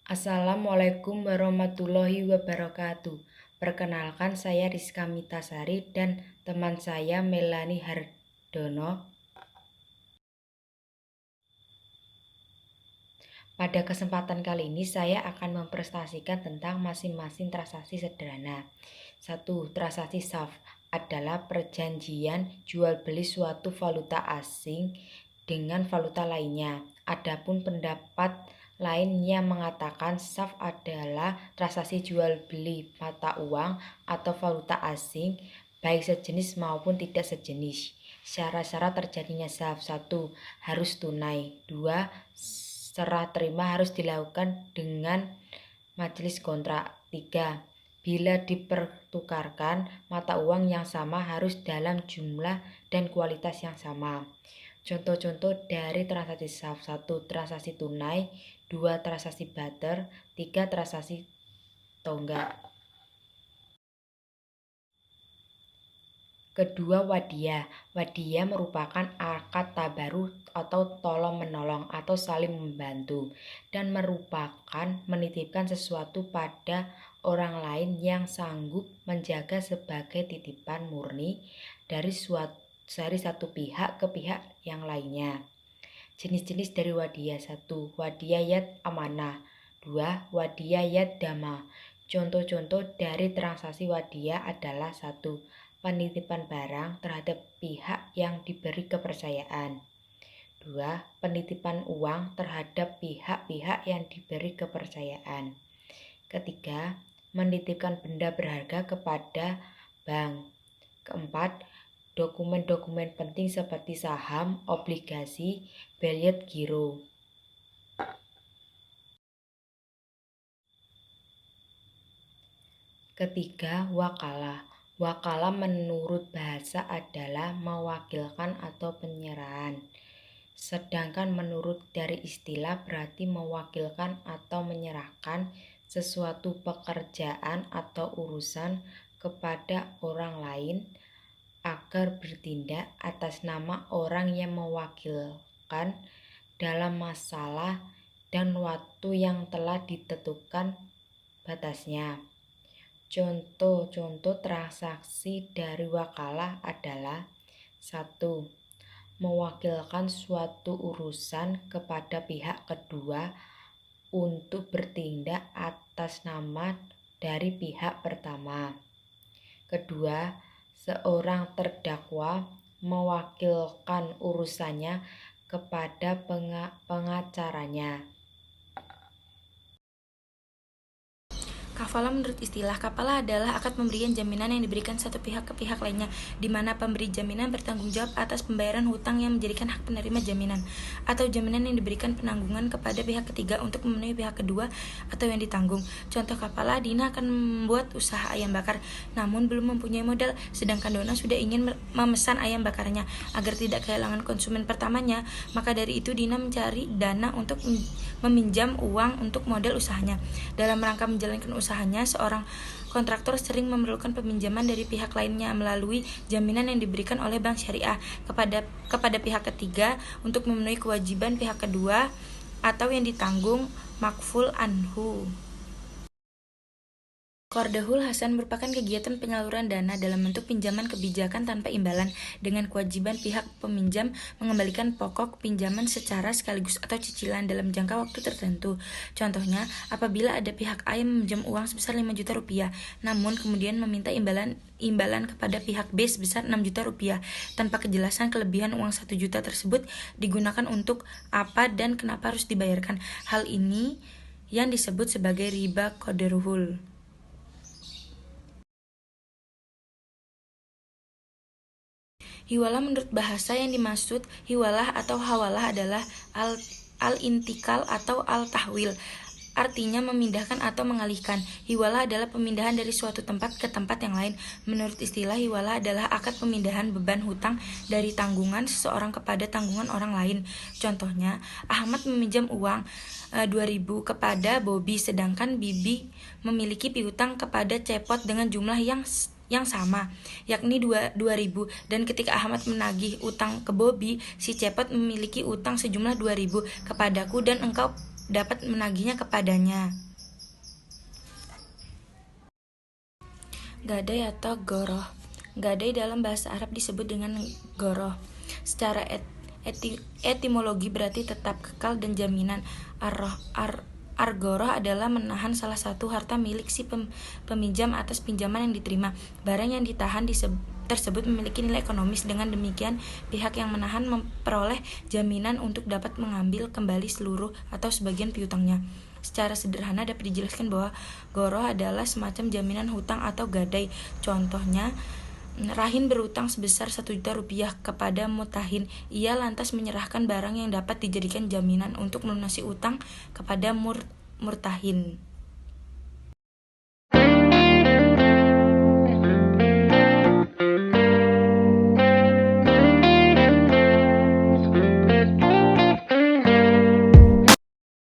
Assalamualaikum warahmatullahi wabarakatuh. Perkenalkan, saya Rizka Mitasari dan teman saya Melani Hardono. Pada kesempatan kali ini saya akan mempresentasikan tentang masing-masing transaksi sederhana. 1. Transaksi SAF adalah perjanjian jual beli suatu valuta asing dengan valuta lainnya. Adapun pendapat lain yang mengatakan SAF adalah transaksi jual beli mata uang atau valuta asing baik sejenis maupun tidak sejenis. Syarat-syarat terjadinya SAF: 1. Harus tunai. 2. Serah terima harus dilakukan dengan majelis kontrak. 3. Bila dipertukarkan, mata uang yang sama harus dalam jumlah dan kualitas yang sama. Contoh-contoh dari transaksi SAF: 1. Transaksi tunai. 2. Transaksi barter. 3. Transaksi tonggak. Kedua, wadiah. Wadiah merupakan akad tabarut atau tolong-menolong atau saling membantu, dan merupakan menitipkan sesuatu pada orang lain yang sanggup menjaga sebagai titipan murni dari satu pihak ke pihak yang lainnya. Jenis-jenis dari wadiah: 1. Wadiah yad amanah. 2. Wadiah yad dama. Contoh-contoh dari transaksi wadiah adalah: 1. Penitipan barang terhadap pihak yang diberi kepercayaan. 2. Penitipan uang terhadap pihak-pihak yang diberi kepercayaan. Ketiga, menitipkan benda berharga kepada bank. Keempat, dokumen-dokumen penting seperti saham, obligasi, billet giro. Ketiga, wakalah. Wakalah menurut bahasa adalah mewakilkan atau penyerahan. Sedangkan menurut dari istilah berarti mewakilkan atau menyerahkan sesuatu pekerjaan atau urusan kepada orang lain agar bertindak atas nama orang yang mewakilkan dalam masalah dan waktu yang telah ditentukan batasnya. Contoh-contoh transaksi dari wakalah adalah: 1. Mewakilkan suatu urusan kepada pihak kedua untuk bertindak atas nama dari pihak pertama. Kedua, seorang terdakwa mewakilkan urusannya kepada pengacaranya. Kafalah menurut istilah kafalah adalah akad pemberian jaminan yang diberikan satu pihak ke pihak lainnya, di mana pemberi jaminan bertanggung jawab atas pembayaran hutang yang menjadikan hak penerima jaminan, atau jaminan yang diberikan penanggungan kepada pihak ketiga untuk memenuhi pihak kedua atau yang ditanggung. Contoh kafalah: Dina akan membuat usaha ayam bakar, namun belum mempunyai modal, sedangkan Dona sudah ingin memesan ayam bakarnya. Agar tidak kehilangan konsumen pertamanya, maka dari itu Dina mencari dana untuk meminjam uang untuk modal usahanya. Dalam rangka menjalankan usahanya, seorang kontraktor sering memerlukan peminjaman dari pihak lainnya melalui jaminan yang diberikan oleh bank syariah kepada pihak ketiga untuk memenuhi kewajiban pihak kedua atau yang ditanggung makful anhu. Qardahul Hasan merupakan kegiatan penyaluran dana dalam bentuk pinjaman kebijakan tanpa imbalan, dengan kewajiban pihak peminjam mengembalikan pokok pinjaman secara sekaligus atau cicilan dalam jangka waktu tertentu. Contohnya, apabila ada pihak A yang meminjam uang sebesar 5 juta rupiah, namun kemudian meminta imbalan kepada pihak B sebesar 6 juta rupiah, tanpa kejelasan kelebihan uang 1 juta tersebut digunakan untuk apa dan kenapa harus dibayarkan. Hal ini yang disebut sebagai riba qardahul. Hiwalah menurut bahasa yang dimaksud hiwalah atau hawalah adalah al-intikal atau al-tahwil, artinya memindahkan atau mengalihkan. Hiwalah adalah pemindahan dari suatu tempat ke tempat yang lain. Menurut istilah, hiwalah adalah akad pemindahan beban hutang dari tanggungan seseorang kepada tanggungan orang lain. Contohnya, Ahmad meminjam uang 2.000 kepada Bobby, sedangkan Bibi memiliki piutang kepada Cepot dengan jumlah yang sama, yakni 2.000, dan ketika Ahmad menagih utang ke Bobby, si Cepot memiliki utang sejumlah 2.000 kepadaku dan engkau dapat menagihnya kepadanya. Gadai atau goroh. Gadai dalam bahasa Arab disebut dengan goroh. Secara etimologi berarti tetap, kekal, dan jaminan. Argoroh adalah menahan salah satu harta milik si peminjam atas pinjaman yang diterima. Barang yang ditahan tersebut memiliki nilai ekonomis. Dengan demikian, pihak yang menahan memperoleh jaminan untuk dapat mengambil kembali seluruh atau sebagian piutangnya. Secara sederhana dapat dijelaskan bahwa goroh adalah semacam jaminan hutang atau gadai. Contohnya, Rahin berutang sebesar 1 juta rupiah kepada mutahin. Ia lantas menyerahkan barang yang dapat dijadikan jaminan untuk melunasi utang kepada murtahin.